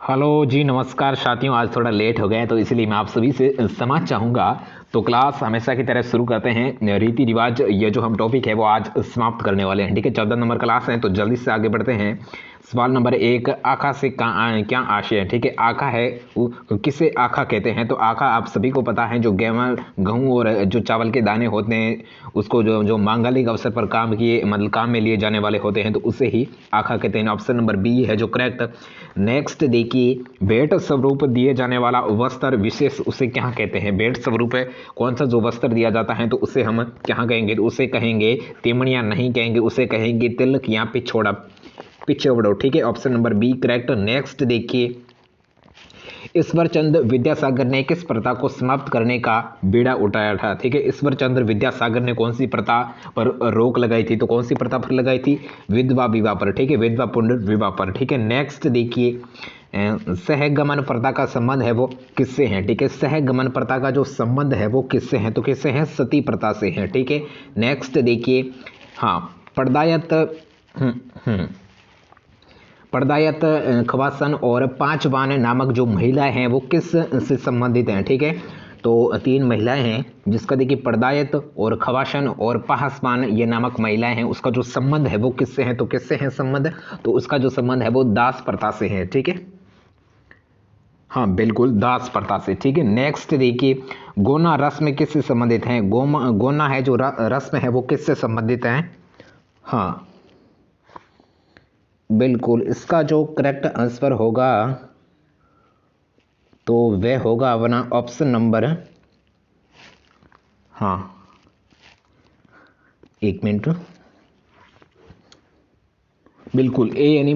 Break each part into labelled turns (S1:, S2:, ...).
S1: Hello जी, नमस्कार साथियों। आज थोड़ा लेट हो गया तो इसलिए मैं आप सभी से क्षमा चाहूँगा। तो क्लास हमेशा की तरह शुरू करते हैं। रीति रिवाज ये जो हम टॉपिक है वो आज समाप्त करने वाले हैं। ठीक है, 14 नंबर क्लास है तो जल्दी से आगे बढ़ते हैं। सवाल नंबर 1, आखा से क्या आशय है। ठीक है, आखा है किसे आखा कहते हैं। तो आखा आप सभी को पता है, जो गेहूँ और जो चावल के दाने होते हैं उसको जो जो मांगलिक अवसर पर काम में लिए जाने वाले होते हैं तो उसे ही आखा कहते हैं। ऑप्शन नंबर बी है जो करेक्ट। नेक्स्ट देखिए, भेंट स्वरूप दिए जाने वाला वस्त्र विशेष उसे क्या कहते हैं। भेंट स्वरूप है कौन सा जो वस्त्र दिया जाता है तो उसे हम क्या कहेंगे, तो उसे कहेंगे तिमणिया नहीं कहेंगे, उसे कहेंगे तिलक या पिछोड़ो। ठीक है, option number B correct. Next देखिए, ईश्वर चंद्र विद्यासागर ने किस प्रथा को समाप्त करने का बीड़ा उठाया था। ठीक है, ईश्वर चंद्र विद्यासागर ने कौन सी प्रथा पर रोक लगाई थी, तो कौन सी प्रथा पर लगाई थी, विधवा विवाह पर। ठीक है, विधवा पुनर्विवाह पर। ठीक है, नेक्स्ट देखिए, सहगमन प्रथा का संबंध है वो किससे है। ठीक है, सहगमन प्रथा का जो संबंध है वो किससे है, तो किससे है, सती प्रथा से है। ठीक है, नेक्स्ट देखिए, हाँ पड़दायत खवासन और पांचवान नामक जो महिलाएं हैं वो किस से संबंधित हैं। ठीक है, तो तीन महिलाएं हैं जिसका देखिए पड़दायत और खवासन और पासवान ये नामक महिलाएं हैं, उसका जो संबंध है वो किससे है, तो किससे है संबंध, तो उसका जो संबंध है वो दास प्रथा से है। ठीक है, हाँ बिल्कुल दास प्रथा से। ठीक है, नेक्स्ट देखिए, गोना रस्म किससे संबंधित है। गोना है जो रस्म है वो किससे संबंधित है। हाँ बिल्कुल, इसका जो करेक्ट आंसर होगा तो वह होगा अपना ऑप्शन नंबर, हाँ एक मिनट, बिल्कुल ए यानी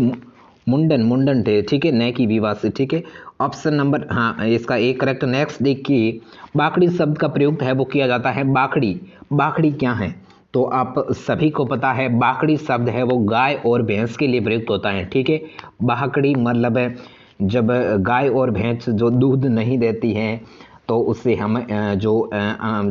S1: मुंडन थे। ठीक है, न कि विवाह से। ठीक है, ऑप्शन नंबर हाँ इसका ए करेक्ट। नेक्स्ट देखिए, बाकड़ी शब्द का प्रयोग है वो किया जाता है। बाकड़ी क्या है, तो आप सभी को पता है बाकड़ी शब्द है वो गाय और भैंस के लिए प्रयुक्त होता है। ठीक है, बाकड़ी मतलब है जब गाय और भैंस जो दूध नहीं देती हैं तो उससे हम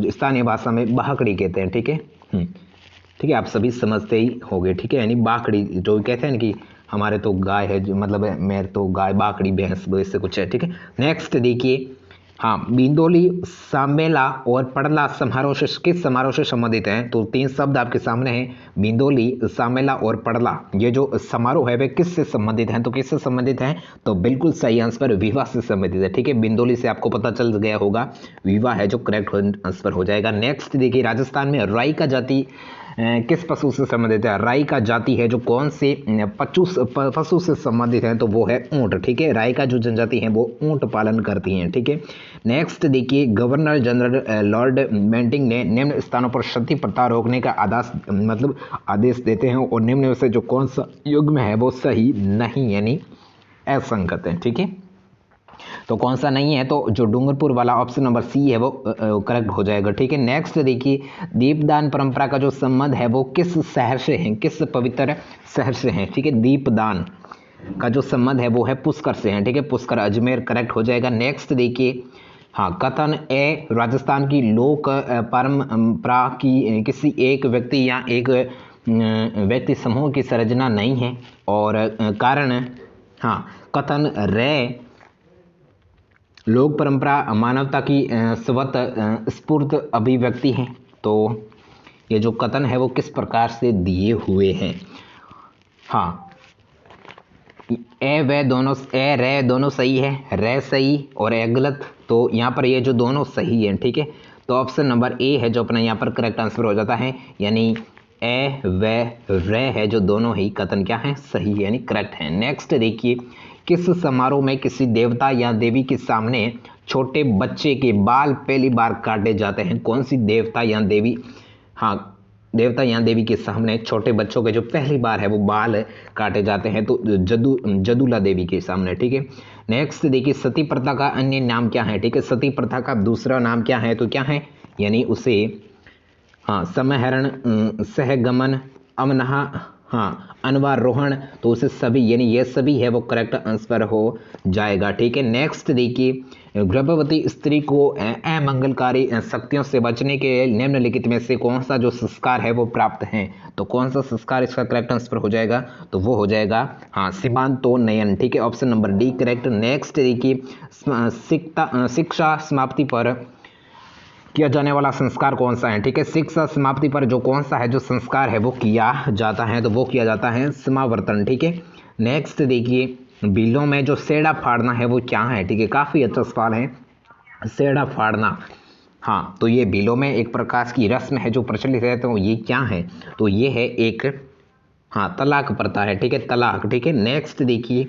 S1: स्थानीय भाषा में बाकड़ी कहते हैं। ठीक है, ठीक है, आप सभी समझते ही होंगे। ठीक है, यानी बाकड़ी जो कहते हैं ना कि हमारे तो गाय है, जो मतलब है मेरे तो गाय, बाकड़ी भैंस इससे कुछ है। ठीक है, नेक्स्ट देखिए, हाँ बिंदोली सामेला और पड़ला समारोह से किस समारोह से संबंधित हैं, तो तीन शब्द आपके सामने हैं, बिंदोली सामेला और पड़ला। ये जो समारोह है वे किससे संबंधित हैं, तो किससे संबंधित हैं, तो बिल्कुल सही आंसर विवाह से संबंधित है। ठीक है, बिंदोली से आपको पता चल गया होगा, विवाह है जो करेक्ट आंसर हो जाएगा। नेक्स्ट देखिए, राजस्थान में राई का जाति किस पशु से संबंधित है। राई का जाति है जो कौन से पशु से संबंधित है, तो वो है ऊंट। ठीक है, राई का जो जनजाति है वो ऊंट पालन करती हैं। ठीक है, नेक्स्ट देखिए, गवर्नर जनरल लॉर्ड मेंटिंग ने निम्न स्थानों पर सती प्रथा रोकने का आदेश देते हैं और निम्न में से जो कौन सा युग्म है वो सही नहीं यानी असंगत है। ठीक है, तो कौन सा नहीं है, तो जो डूंगरपुर वाला ऑप्शन नंबर सी है वो करेक्ट हो जाएगा। ठीक है, नेक्स्ट देखिए, दीपदान परंपरा का जो संबंध है वो किस शहर से है, किस पवित्र शहर से है। ठीक है, दीपदान का जो संबंध है वो है पुष्कर से है। ठीक है, पुष्कर अजमेर करेक्ट हो जाएगा। नेक्स्ट देखिए, हाँ कथन ए राजस्थान की लोक परंपरा की किसी एक व्यक्ति या एक व्यक्ति समूह की संरचना नहीं है और कारण, हाँ कथन रे लोक परंपरा मानवता की स्वत स्फूर्त अभिव्यक्ति है। तो ये जो कथन है वो किस प्रकार से दिए हुए हैं। हाँ ए रे दोनों सही है, रे सही और ए गलत, तो यहाँ पर ये जो दोनों सही है। ठीक है, तो ऑप्शन नंबर ए है जो अपना यहाँ पर करेक्ट आंसर हो जाता है, यानी ए व रे है जो दोनों ही कथन क्या है, सही यानी करेक्ट है। नेक्स्ट देखिए, किस समारोह में किसी देवता या देवी के सामने छोटे बच्चे के बाल पहली बार काटे जाते हैं। कौन सी देवता या देवी, हाँ देवता या देवी के सामने छोटे बच्चों के जो पहली बार है वो बाल काटे जाते हैं, तो जदुला देवी के सामने। ठीक है, नेक्स्ट देखिए, सती प्रथा का अन्य नाम क्या है। ठीक है, सती प्रथा का दूसरा नाम क्या है, तो क्या है, यानी उसे हाँ समहरण, सहगमन, अमनहा, हाँ अनवारोहण, तो उसे सभी यानी ये सभी है वो करेक्ट आंसर हो जाएगा। ठीक है, नेक्स्ट देखिए, गर्भवती स्त्री को अमंगलकारी शक्तियों से बचने के लिए निम्नलिखित में से कौन सा जो संस्कार है वो प्राप्त है, तो कौन सा संस्कार इसका करेक्ट आंसर हो जाएगा, तो वो हो जाएगा हाँ सीमांतोन्नयन। ठीक है, option number D correct. Next देखिए, शिक्षा समाप्ति पर किया जाने वाला संस्कार कौन सा है। ठीक है, शिक्षा समाप्ति पर जो कौन सा है जो संस्कार है वो किया जाता है, तो वो किया जाता है समावर्तन। ठीक है, नेक्स्ट देखिए, बिलों में जो सेड़ा फाड़ना है वो क्या है। ठीक है, काफ़ी अच्छा सवाल है, सेड़ा फाड़ना। हाँ, तो ये बिलों में एक प्रकार की रस्म है जो प्रचलित है, तो ये क्या है, तो ये है एक हाँ तलाक प्रथा है। ठीक है, तलाक। ठीक है, नेक्स्ट देखिए,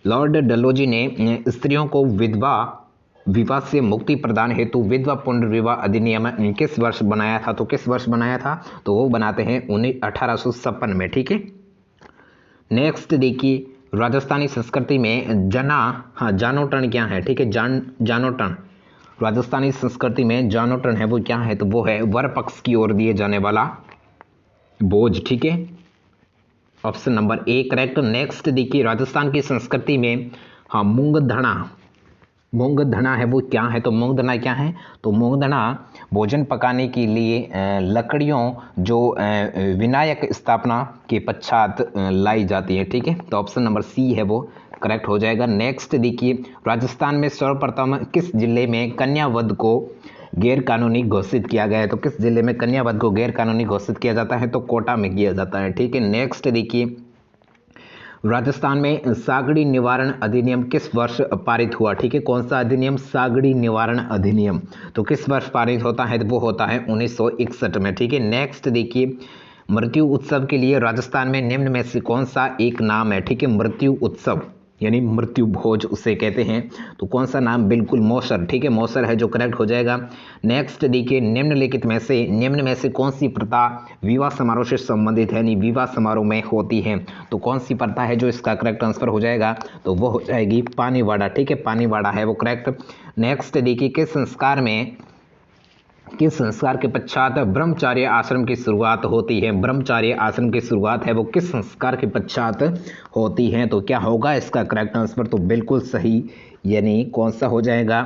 S1: लॉर्ड डलहौजी ने स्त्रियों को विवाह से मुक्ति प्रदान हेतु विधवा पुनर्विवाह अधिनियम किस वर्ष बनाया था, तो किस वर्ष बनाया था, तो वो बनाते हैं 1856 में। ठीक है, नेक्स्ट देखिए, राजस्थानी संस्कृति में जानोटन क्या है। ठीक है, जानोटन, राजस्थानी संस्कृति में जानोटन है वो क्या है, तो वो है वर पक्ष की ओर दिए जाने वाला बोझ। ठीक है, option number A correct. Next देखिए, राजस्थान की संस्कृति में मूंगधना है वो क्या है, तो मूंगधना क्या है, तो मूंगधना भोजन पकाने के लिए लकड़ियों जो विनायक स्थापना के पश्चात लाई जाती है। ठीक है, तो ऑप्शन नंबर सी है वो करेक्ट हो जाएगा। नेक्स्ट देखिए, राजस्थान में सर्वप्रथम किस जिले में कन्यावध को गैर कानूनी घोषित किया गया है, तो किस जिले में कन्यावध को गैर कानूनी घोषित किया जाता है, तो कोटा में किया जाता है। ठीक है, नेक्स्ट देखिए, राजस्थान में सागड़ी निवारण अधिनियम किस वर्ष पारित हुआ। ठीक है, कौन सा अधिनियम, सागड़ी निवारण अधिनियम, तो किस वर्ष पारित होता है, तो वो होता है 1961 में। ठीक है, नेक्स्ट देखिए, मृत्यु उत्सव के लिए राजस्थान में निम्न में से कौन सा एक नाम है। ठीक है, मृत्यु उत्सव यानी मृत्यु भोज उसे कहते हैं, तो कौन सा नाम, बिल्कुल मौसर। ठीक है, मौसर है जो करेक्ट हो जाएगा। नेक्स्ट देखिए, निम्न में से कौन सी प्रथा विवाह समारोह से संबंधित है, यानी विवाह समारोह में होती है, तो कौन सी प्रथा है जो इसका करेक्ट आंसर हो जाएगा, तो वो हो जाएगी पानीवाड़ा। ठीक है, पानीवाड़ा है वो करेक्ट। नेक्स्ट देखिए, किस संस्कार के पश्चात ब्रह्मचार्य आश्रम की शुरुआत होती है, ब्रह्मचार्य आश्रम की शुरुआत है वो किस संस्कार के पश्चात होती है, तो क्या होगा इसका करेक्ट आंसर, तो बिल्कुल सही, यानी कौन सा हो जाएगा,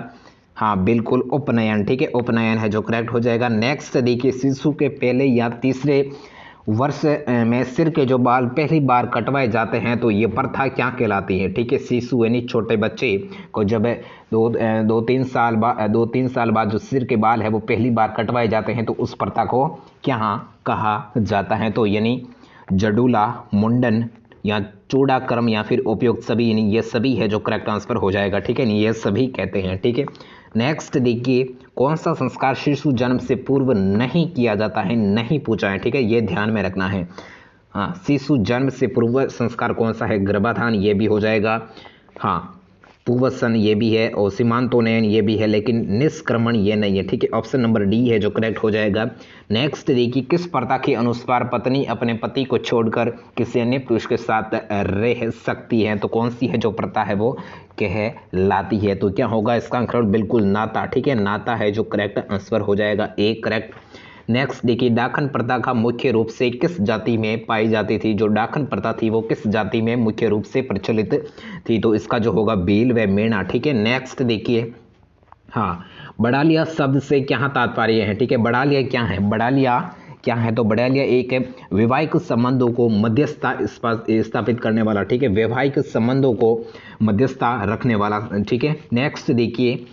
S1: हाँ बिल्कुल उपनयन। ठीक है, उपनयन है जो करेक्ट हो जाएगा। नेक्स्ट देखिए, शिशु के पहले या तीसरे वर्ष में सिर के जो बाल पहली बार कटवाए जाते हैं, तो ये प्रथा क्या कहलाती है। ठीक है, शिशु यानी छोटे बच्चे को जब दो तीन साल बाद जो सिर के बाल है वो पहली बार कटवाए जाते हैं, तो उस प्रथा को क्या कहा जाता है, तो यानी जडूला, मुंडन या चूड़ाक्रम या फिर उपयुक्त सभी, यानी ये सभी है जो करेक्ट आंसर हो जाएगा। ठीक है, ये सभी कहते हैं। ठीक है, नेक्स्ट देखिए, कौन सा संस्कार शिशु जन्म से पूर्व नहीं किया जाता है, नहीं पूछा है। ठीक है, ये ध्यान में रखना है। हाँ, शिशु जन्म से पूर्व संस्कार कौन सा है, गर्भाधान ये भी हो जाएगा, हाँ पुवसन ये भी है, और सीमांतोन्नयन ये भी है, लेकिन निष्क्रमण ये नहीं है। ठीक है, ऑप्शन नंबर डी है जो करेक्ट हो जाएगा। नेक्स्ट देखिए, किस प्रथा के अनुसार पत्नी अपने पति को छोड़कर किसी अन्य पुरुष के साथ रह सकती है, तो कौन सी है जो प्रथा है वो कहलाती है, तो क्या होगा इसका आंसर, बिल्कुल नाता। ठीक है, नाता है जो करेक्ट आंसर हो जाएगा, ए करेक्ट। नेक्स्ट देखिए, डाकन प्रथा का मुख्य रूप से किस जाति में पाई जाती थी, जो डाकन प्रथा थी वो किस जाति में मुख्य रूप से प्रचलित थी, तो इसका जो होगा भील व मेना। ठीक है, नेक्स्ट देखिए, हाँ बड़ालिया शब्द से क्या तात्पर्य है। ठीक है, बड़ालिया क्या है, बड़ालिया क्या है, तो बड़ालिया एक वैवाहिक संबंधों को मध्यस्थता स्थापित करने वाला, ठीक है, वैवाहिक संबंधों को मध्यस्थता रखने वाला। ठीक है, नेक्स्ट देखिए,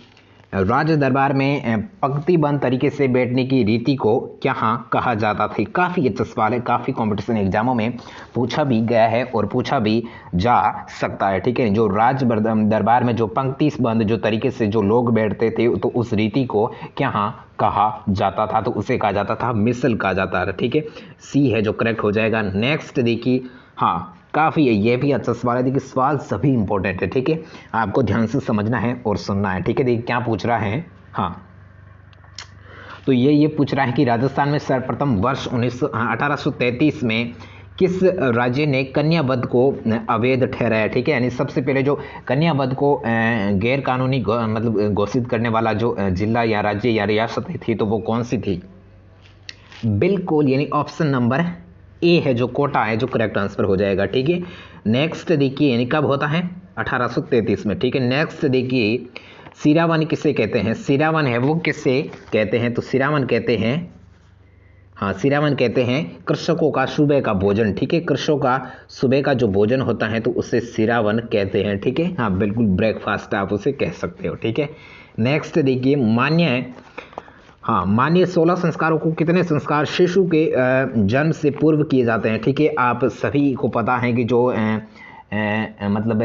S1: राज दरबार में पंक्तिबद्ध तरीके से बैठने की रीति को क्या कहा जाता था। काफ़ी अच्छा सवाल है, काफ़ी कंपटीशन एग्जामों में पूछा भी गया है और पूछा भी जा सकता है। ठीक है, जो राज दरबार में जो पंक्तिबद्ध जो तरीके से जो लोग बैठते थे, तो उस रीति को क्या कहा जाता था, तो उसे कहा जाता था मिसल कहा जाता था। ठीक है, सी है जो करेक्ट हो जाएगा। नेक्स्ट देखिए, हाँ काफ़ी है, ये भी अच्छा सवाल है। देखिए सवाल सभी इंपॉर्टेंट है। ठीक है, आपको ध्यान से समझना है और सुनना है। ठीक है, देखिए क्या पूछ रहा है, हाँ तो ये पूछ रहा है कि राजस्थान में सर्वप्रथम वर्ष 1833 में किस राज्य ने कन्यावध को अवैध ठहराया। ठीक है, यानी सबसे पहले जो कन्यावध को गैर कानूनी मतलब घोषित करने वाला जो जिला या राज्य या रियासत थी, तो वो कौन सी थी, बिल्कुल यानी ऑप्शन नंबर ए है जो कोटा है जो करेक्ट आंसर हो जाएगा। ठीक है, नेक्स्ट देखिए यानी कब होता है 1833 में। ठीक है, नेक्स्ट देखिए सिरावन किसे कहते हैं, सिरावन है वो किसे कहते हैं, तो सिरावन कहते हैं, हाँ सिरावन कहते हैं कृषकों का सुबह का भोजन। ठीक है, कृषकों का सुबह का जो भोजन होता है तो उसे सिरावन कहते हैं। ठीक है, हाँ बिल्कुल ब्रेकफास्ट आप उसे कह सकते हो। ठीक है, नेक्स्ट देखिए मान्य है, हाँ मान्य 16 संस्कारों को कितने संस्कार शिशु के जन्म से पूर्व किए जाते हैं। ठीक है, आप सभी को पता है कि जो मतलब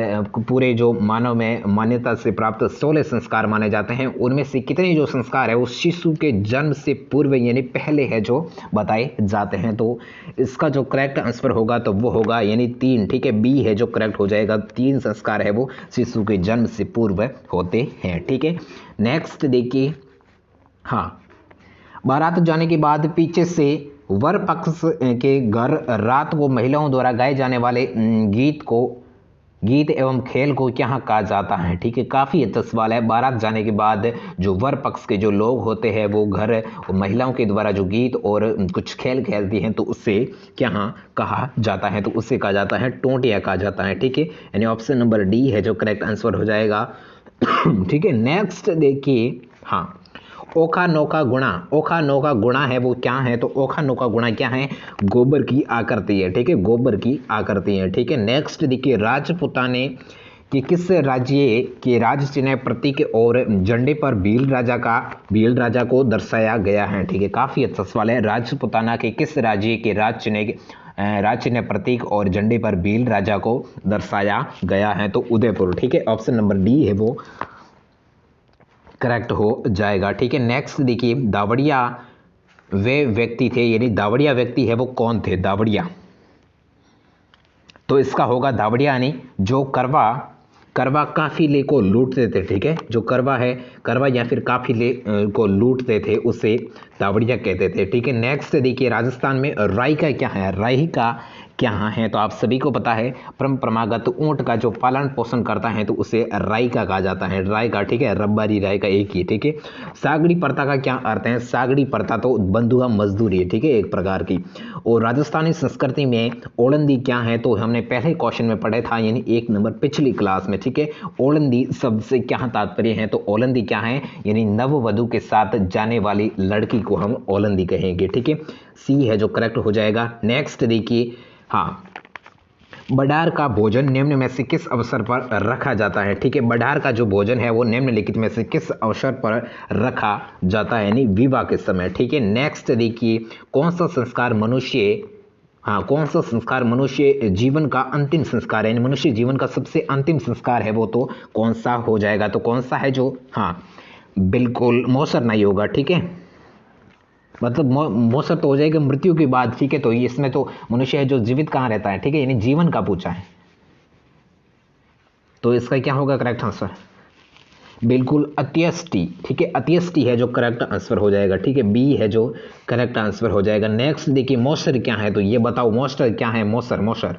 S1: पूरे जो मानव में मान्यता से प्राप्त 16 संस्कार माने जाते हैं, उनमें से कितने जो संस्कार है वो शिशु के जन्म से पूर्व यानी पहले है जो बताए जाते हैं। तो इसका जो करेक्ट आंसर होगा तो वो होगा यानी 3। ठीक है, बी है जो करेक्ट हो जाएगा, 3 संस्कार है वो शिशु के जन्म से पूर्व होते हैं। ठीक है, नेक्स्ट देखिए, हाँ बारात जाने के बाद पीछे से वर पक्ष के घर रात को महिलाओं द्वारा गाए जाने वाले गीत एवं खेल को क्या कहा जाता है। ठीक है, काफ़ी अच्छा सवाल है। बारात जाने के बाद जो वर पक्ष के जो लोग होते हैं वो घर महिलाओं के द्वारा जो गीत और कुछ खेल खेलती हैं तो उससे क्या कहा जाता है, तो उससे कहा जाता है टोंटिया कहा जाता है। ठीक है, यानी ऑप्शन नंबर डी है जो करेक्ट आंसर हो जाएगा। ठीक है, नेक्स्ट देखिए, हाँ ओखा नौका गुणा, ओखा नौका गुणा है वो क्या है, तो ओखा नौका गुणा क्या है, गोबर की आकृति है। ठीक है, गोबर की आकृति है। ठीक है, नेक्स्ट देखिए राजपुताने कि किस राज्य के राज चिन्ह प्रतीक और झंडे पर भील राजा को दर्शाया गया है। ठीक है, काफ़ी अच्छा सवाल है। राजपुताना के किस राज्य के राज चिन्ह प्रतीक और झंडे पर भील राजा को दर्शाया गया है, तो उदयपुर। ठीक है, ऑप्शन नंबर डी है वो करेक्ट हो जाएगा। ठीक है, नेक्स्ट देखिए दावड़िया वे व्यक्ति थे, यानी दावड़िया व्यक्ति है वो कौन थे, दावड़िया, तो इसका होगा दावड़िया यानी जो करवा काफिले को लूटते थे। ठीक है, जो करवा या फिर काफिले को लूटते थे उसे दावड़िया कहते थे। ठीक है, नेक्स्ट देखिए राजस्थान में राई का क्या है, राई का क्या है, तो आप सभी को पता है परंपरागत ऊंट का जो पालन पोषण करता है तो उसे राई का कहा जाता है, राई का। ठीक है, रब्बारी राई का एक ही। ठीक है, सागड़ी प्रथा का क्या अर्थ है, सागड़ी प्रथा तो बंधुआ मजदूरी है। ठीक है, एक प्रकार की। और राजस्थानी संस्कृति में ओलंदी क्या है, तो हमने पहले क्वेश्चन में पढ़ा था यानी 1 नंबर पिछली क्लास में। ठीक है, ओलंदी शब्द से क्या तात्पर्य है, तो ओलंदी क्या है यानी नववधु के साथ जाने वाली लड़की को हम ओलंदी कहेंगे। ठीक है, सी है जो करेक्ट हो जाएगा। नेक्स्ट देखिए, हाँ बडार का भोजन निम्न में से किस अवसर पर रखा जाता है। ठीक है, बडार का जो भोजन है वो निम्नलिखित में से किस अवसर पर रखा जाता है, यानी विवाह के समय। ठीक है, नेक्स्ट देखिए कौन सा संस्कार मनुष्य जीवन का अंतिम संस्कार है, यानी मनुष्य जीवन का सबसे अंतिम संस्कार है वो तो कौन सा हो जाएगा, तो कौन सा है जो, हाँ बिल्कुल मौसर नहीं होगा। ठीक है, मतलब मौसर तो हो जाएगा मृत्यु के बाद। ठीक है, तो इसमें तो मनुष्य है जो जीवित कहाँ रहता है। ठीक है, यानी जीवन का पूछा है, तो इसका क्या होगा करेक्ट आंसर, बिल्कुल अत्यष्टि। ठीक है, अत्यष्टि है जो करेक्ट आंसर हो जाएगा। ठीक है, बी है जो करेक्ट आंसर हो जाएगा। नेक्स्ट देखिए मौसर क्या है, तो ये बताओ मौसर क्या है, मौसर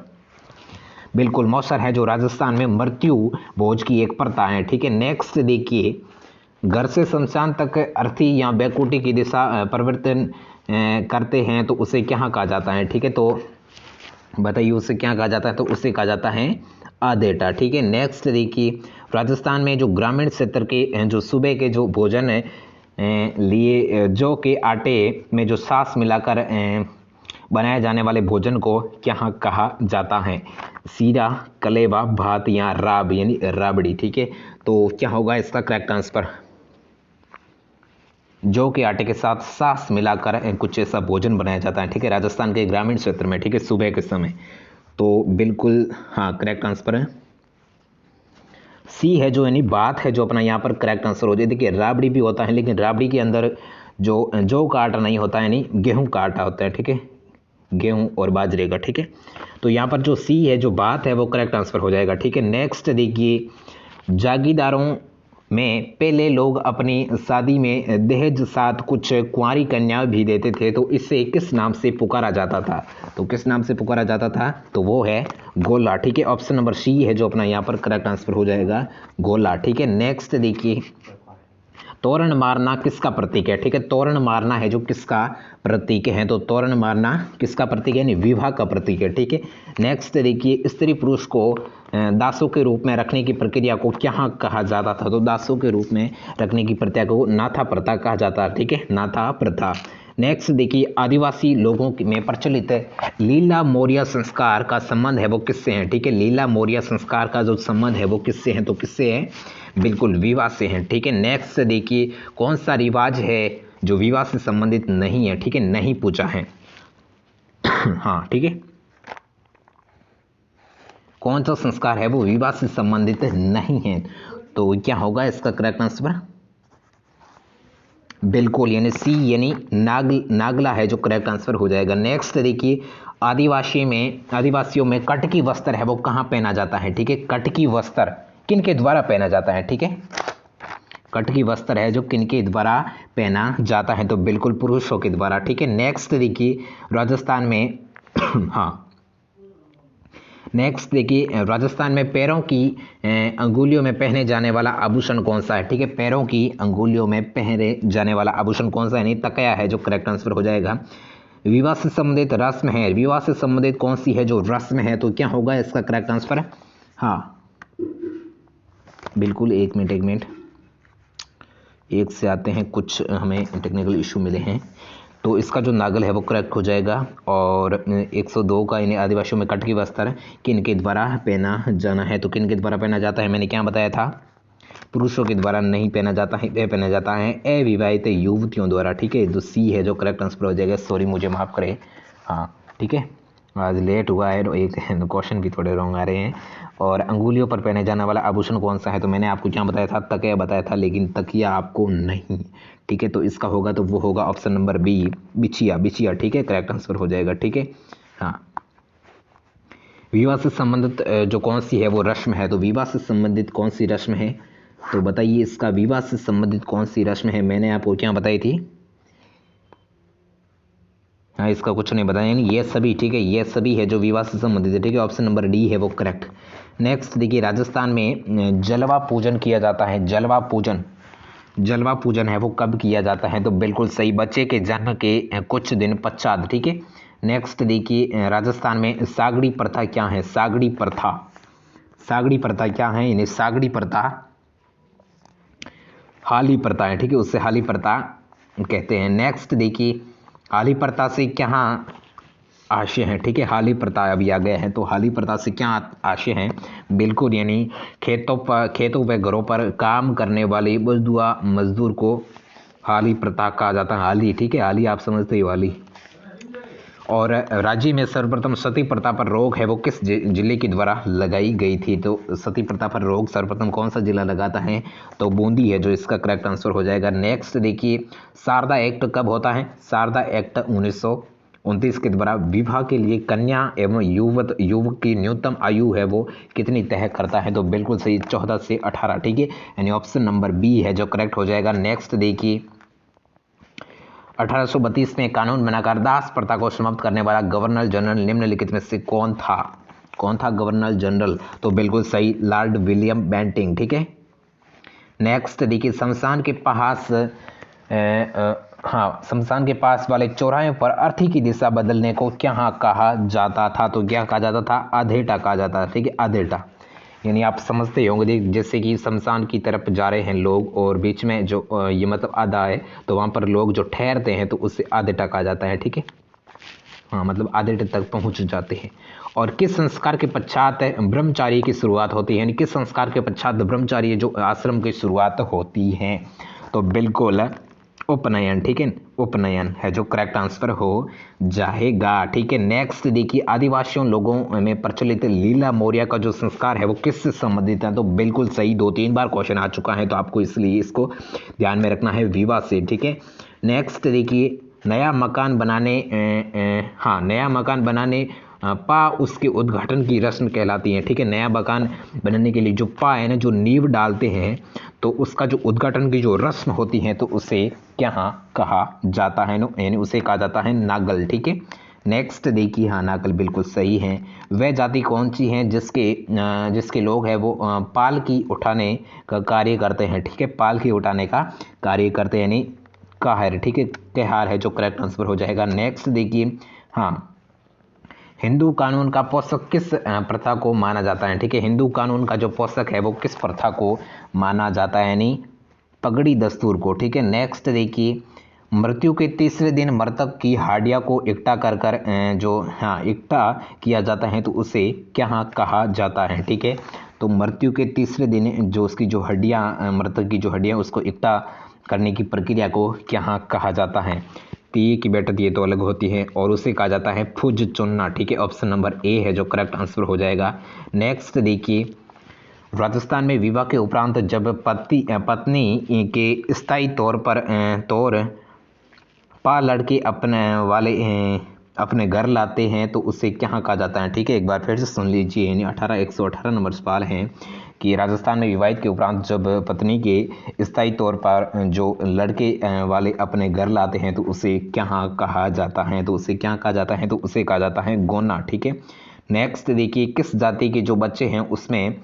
S1: बिल्कुल मौसर है जो राजस्थान में मृत्यु भोज की एक प्रथा है। ठीक है, नेक्स्ट देखिए घर से शमशान तक अर्थी या बैकुंठी की दिशा परिवर्तन करते हैं तो उसे क्या कहा जाता है। ठीक है, तो बताइए उसे क्या कहा जाता है, तो उसे कहा जाता है आदेटा। ठीक है, नेक्स्ट देखिए राजस्थान में जो ग्रामीण क्षेत्र के जो सुबह के जो भोजन लिए जौ के आटे में जो सास मिलाकर बनाए जाने वाले भोजन को क्या कहा जाता है, सीरा, कलेवा, भात या राब यानी राबड़ी। ठीक है, तो क्या होगा इसका करेक्ट आंसर, जौ के आटे के साथ सास मिलाकर कुछ ऐसा भोजन बनाया जाता है। ठीक है, राजस्थान के ग्रामीण क्षेत्र में। ठीक है, सुबह के समय, तो बिल्कुल हाँ करेक्ट आंसर है सी है जो यानी बात है जो अपना यहाँ पर करेक्ट आंसर हो जाए। देखिए राबड़ी भी होता है लेकिन राबड़ी के अंदर जो जौ का आटा नहीं होता है यानी गेहूं का आटा होता है। ठीक है, गेहूं और बाजरे का। ठीक है, तो यहाँ पर जो सी है जो बात है वो करेक्ट आंसर हो जाएगा। ठीक है, नेक्स्ट देखिए जागीरदारों में पहले लोग अपनी शादी में दहेज साथ कुछ कुंवारी कन्या भी देते थे, तो इसे किस नाम से पुकारा जाता था, तो किस नाम से पुकारा जाता था, तो वो है गोला। ठीक है, ऑप्शन नंबर सी है जो अपना यहाँ पर करेक्ट आंसर हो जाएगा, गोला। ठीक है, नेक्स्ट देखिए तोरण मारना किसका प्रतीक है, ठीक है, तोरण मारना है जो किसका प्रतीक है, तो तोरण मारना किसका प्रतीक है, यानी विवाह का प्रतीक है, ठीक है। नेक्स्ट देखिए, स्त्री पुरुष को दासों के रूप में रखने की प्रक्रिया को क्या कहा जाता था, तो दासों के रूप में रखने की प्रक्रिया को नाथा प्रथा कहा जाता है, ठीक है, नाथा प्रथा। नेक्स्ट देखिए, आदिवासी लोगों में प्रचलित लीला मोरिया संस्कार का संबंध है वो किससे है, ठीक है, लीला मोरिया संस्कार का जो संबंध है वो किससे है, तो किससे है, बिल्कुल विवाह से है, ठीक है। नेक्स्ट देखिए, कौन सा रिवाज है जो विवाह से संबंधित नहीं है, ठीक है, नहीं पूछा है हाँ, ठीक है, कौन सा संस्कार है वो विवाह से संबंधित नहीं है, तो क्या होगा इसका करेक्ट आंसर, बिल्कुल यानी सी यानी नागला है जो करेक्ट आंसर हो जाएगा। नेक्स्ट देखिए, आदिवासियों में कटकी वस्त्र है वो कहाँ पहना जाता है, ठीक है, कटकी वस्त्र किन के द्वारा पहना जाता है, ठीक है, कटकी वस्त्र है जो किन के द्वारा पहना जाता है, तो बिल्कुल पुरुषों के द्वारा, ठीक है। नेक्स्ट देखिए, राजस्थान में हाँ, नेक्स्ट देखिए, राजस्थान में पैरों की अंगुलियों में पहने जाने वाला आभूषण कौन सा है, ठीक है, पैरों की अंगुलियों में पहने जाने वाला आभूषण कौन सा है, नहीं तकया है जो करेक्ट आंसर हो जाएगा। विवाह से संबंधित रस्म है, विवाह से संबंधित कौन सी है जो रस्म है, तो क्या होगा इसका करेक्ट आंसर, हाँ बिल्कुल, एक मिनट एक से आते हैं, कुछ हमें टेक्निकल इशू मिले हैं, तो इसका जो नागल है वो करेक्ट हो जाएगा। और 102 का इन्हें आदिवासियों में कटकी वस्त्र किन के द्वारा पहना जाना है, तो किन के द्वारा पहना जाता है, मैंने क्या बताया था, पुरुषों के द्वारा नहीं पहना जाता है, यह पहना जाता है अविवाहित युवतियों द्वारा, ठीक है, जो सी है जो करेक्ट आंसर हो जाएगा। सॉरी मुझे माफ़ करें, हाँ ठीक है, आज लेट हुआ है, एक क्वेश्चन भी थोड़े रॉन्ग आ रहे हैं। और अंगुलियों पर पहने जाने वाला आभूषण कौन सा है, तो मैंने आपको क्या बताया था, तकिया बताया था, लेकिन तकिया आपको नहीं, ठीक है, तो इसका होगा तो वो होगा ऑप्शन नंबर बी, बिछिया, ठीक है, करेक्ट आंसर हो जाएगा, ठीक है। हाँ, विवाह से संबंधित जो कौन सी है वो रस्म है, तो विवाह से संबंधित कौन सी रस्म है, तो बताइए इसका विवाह से संबंधित कौन सी रस्म है, मैंने आपको क्या बताई थी, हाँ इसका कुछ नहीं बताया, यानी ये सभी, ठीक है, ये सभी है जो विवाह से संबंधित है, ठीक है, ऑप्शन नंबर डी है वो करेक्ट। नेक्स्ट देखिए, राजस्थान में जलवा पूजन किया जाता है, जलवा पूजन है वो कब किया जाता है, तो बिल्कुल सही, बच्चे के जन्म के कुछ दिन पश्चात, ठीक है। नेक्स्ट देखिए, राजस्थान में सागड़ी प्रथा क्या है, सागड़ी प्रथा क्या है, यानी सागड़ी प्रथा हाली प्रथा है, ठीक है, उससे हाली प्रथा कहते हैं। नेक्स्ट देखिए, हाली प्रथा से क्या आशय है, ठीक है, हाली प्रथा अभी आ गया है, तो हाली प्रथा से क्या आशय है, बिल्कुल यानी खेतों व घरों पर काम करने वाले मजदूर को हाली प्रथा कहा जाता है, हाली, ठीक है, हाली आप समझते हो, हाली। और राज्य में सर्वप्रथम सती प्रथा पर रोक है वो किस जिले के द्वारा लगाई गई थी, तो सती प्रथा पर रोक सर्वप्रथम कौन सा जिला लगाता है, तो बूंदी है जो इसका करेक्ट आंसर हो जाएगा। नेक्स्ट देखिए, शारदा एक्ट कब होता है, शारदा एक्ट 1929 के द्वारा विवाह के लिए कन्या एवं युवक की न्यूनतम आयु है वो कितनी तय करता है, तो बिल्कुल सही, 14 से 18, ठीक है, यानी ऑप्शन नंबर बी है जो करेक्ट हो जाएगा। नेक्स्ट देखिए, 1832 में कानून बनाकर दास प्रथा को समाप्त करने वाला गवर्नर जनरल निम्नलिखित में से कौन था गवर्नर जनरल, तो बिल्कुल सही, लॉर्ड विलियम बेंटिंग, ठीक है। नेक्स्ट देखिए, शमशान के पास वाले चौराहे पर अर्थी की दिशा बदलने को क्या कहा जाता था, तो क्या कहा जाता था, आधेटा कहा जाता था, ठीक है, आधेटा, यानी आप समझते होंगे, जैसे कि शमशान की तरफ जा रहे हैं लोग और बीच में जो ये मतलब आधा है, तो वहाँ पर लोग जो ठहरते हैं तो उससे आधेटा कहा जाता है, ठीक है, हाँ मतलब आधेटे तक पहुँच जाते हैं। और किस संस्कार के पश्चात ब्रह्मचारी की शुरुआत होती है, यानी किस संस्कार के पश्चात ब्रह्मचारी जो आश्रम की शुरुआत होती है, तो बिल्कुल उपनयन, ठीक है, उपनयन है जो करेक्ट आंसर हो जाएगा, ठीक है। नेक्स्ट देखिए, आदिवासियों लोगों में प्रचलित लीला मोरिया का जो संस्कार है वो किससे संबंधित है, तो बिल्कुल सही, 2-3 बार क्वेश्चन आ चुका है, तो आपको इसलिए इसको ध्यान में रखना है, विवाह से, ठीक है। नेक्स्ट देखिए, नया मकान बनाने पा उसके उद्घाटन की रस्म कहलाती है, ठीक है, नया मकान बनाने के लिए जो पा है ना, जो नींव डालते हैं, तो उसका जो उद्घाटन की जो रस्म होती है तो उसे क्या कहा जाता है, यानी उसे कहा जाता है नागल, ठीक है, नेक्स्ट देखिए, हाँ नकल बिल्कुल सही है। वह जाति कौन सी है जिसके लोग हैं वो पालकी उठाने का कार्य करते हैं, ठीक है, पालकी उठाने का कार्य करते हैं, यानी काहर, ठीक है, कहार है जो करेक्ट आंसर हो जाएगा। नेक्स्ट देखिए, हाँ हिंदू कानून का पोषक किस प्रथा को माना जाता है, ठीक है, हिंदू कानून का जो पोषक है वो किस प्रथा को माना जाता है, यानी पगड़ी दस्तूर को, ठीक है। नेक्स्ट देखिए, मृत्यु के तीसरे दिन मृतक की हड्डियां को इकट्ठा कर जो हाँ इकट्ठा किया जाता है तो उसे क्या कहा जाता है, ठीक है। तो मृत्यु के तीसरे दिन जो उसकी जो हड्डियां मृतक की जो हड्डियां उसको इकट्ठा करने की प्रक्रिया को क्या कहा जाता है। तो ये की बेटा ये तो अलग होती है और उसे कहा जाता है फुज चुनना, ठीक है, ऑप्शन नंबर ए है जो करेक्ट आंसर हो जाएगा। नेक्स्ट देखिए, राजस्थान में विवाह के उपरांत जब पत्नी के स्थायी तौर पर लड़के अपने घर लाते हैं तो उसे क्या कहा जाता है, ठीक है। एक बार फिर से सुन लीजिए, यानी 118 नंबर सवाल है कि राजस्थान में विवाहित के उपरांत जब पत्नी के स्थायी तौर पर जो लड़के वाले अपने घर लाते हैं तो उसे क्या कहा जाता है, तो उसे क्या कहा जाता है, तो उसे कहा जाता है गोना, ठीक है। नेक्स्ट देखिए, किस जाति के जो बच्चे हैं उसमें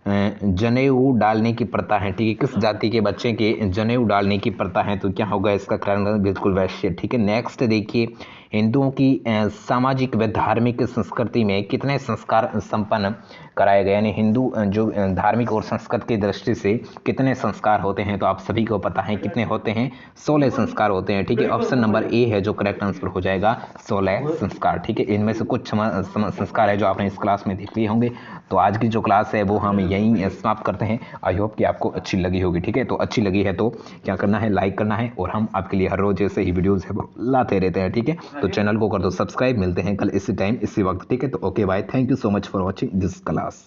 S1: जनेऊ डालने की प्रथा है, ठीक है, किस जाति के बच्चे के जनेऊ डालने की प्रथा है, तो क्या होगा इसका करेक्ट बिल्कुल वैश्य, ठीक है। नेक्स्ट देखिए, हिंदुओं की सामाजिक व धार्मिक संस्कृति में कितने संस्कार संपन्न कराए गए, यानी हिंदू जो धार्मिक और संस्कृत की दृष्टि से कितने संस्कार होते हैं, तो आप सभी को पता है कितने होते हैं, 16 संस्कार होते हैं, ठीक है। ऑप्शन नंबर ए है जो करेक्ट आंसर हो जाएगा 16 संस्कार, ठीक है। इनमें से कुछ संस्कार है जो आपने इस क्लास में देख लिए होंगे। तो आज की जो क्लास है वो हम यहीं समाप्त करते हैं। आई होप कि आपको अच्छी लगी होगी, ठीक है। तो अच्छी लगी है तो क्या करना है, लाइक करना है, और हम आपके लिए हर रोज ऐसे ही वीडियोस है वो लाते रहते हैं, ठीक है। तो चैनल को कर दो सब्सक्राइब, मिलते हैं कल इसी टाइम इसी वक्त, ठीक है। तो okay bye, thank you so much for watching this class.